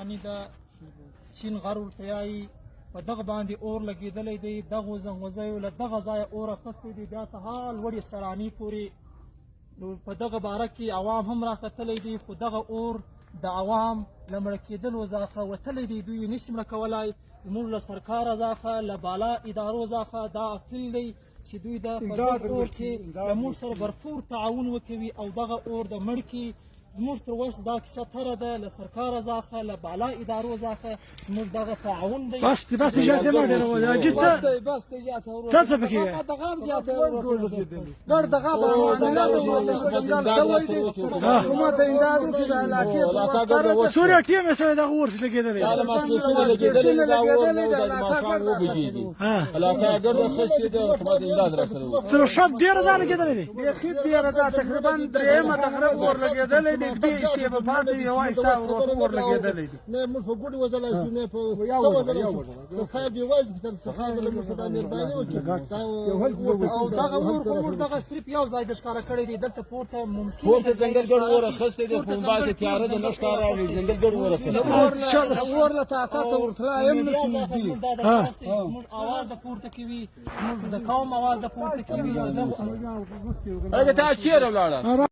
سراني ده سین غر ورته یایي په دغه باندې اور لګېدلی دی دغو زنغوزیو له دغه ځایه اور اخیستی دی بیا تر هغه لوړې سراني پورې نو په دغه باره کې عوام هم راختلی دي خو دغه اور د عوام له مړه کېدلو څخه وتلی دی دوی یې نشي مړه کولی زموږ له سرکاره څخه له بالا ادارو څخه دا اپیل دی چې دوی د په دغه اور کې له موږ سره برپور تعاون وکوي او دغه اور د مړ کړي زموږ تر اوسه دا کیسه تره ده له سرکاره څخه له بالا ادارو څخه زموږ دغه تعاون دی بس زیاتې مه ډېروه اجي ته بس زیاته ورو ته څه پکې یې دغه هم زیاته ورو ګړ دغه حکومت امداد وکړي د علاقې سوریا ټیم یې سوی دغه اور لګېدلی تر شب ډېره ځای لګېدلی دی بیخي ډېره ده تقریبا درېیمه دغه اور لګېدلی دی دوې حصې به پاتې وي یوه حصه اور لګېدلی دی نه موږ په ګوډې وځلی شو نه په څه وځلی شو سرکار بېوزلي تر سرکار له موږ سره دا مهرباني وکړي او دغه اور خو موږ دغه صرف یو ځای د ښکاره کړی دی دلته پورته ممکن پورته ځنګلګړ اور اخیستی دی خو بعضې تیاره ده نه ښکاره او ځنګلګړ اور اخیستی اور له طاقته ورتلای هم نشو نږدې زموږ اواز د پورته کوي زموږ د قوم اواز د پورته کوي هغه ته چیرې ولاړه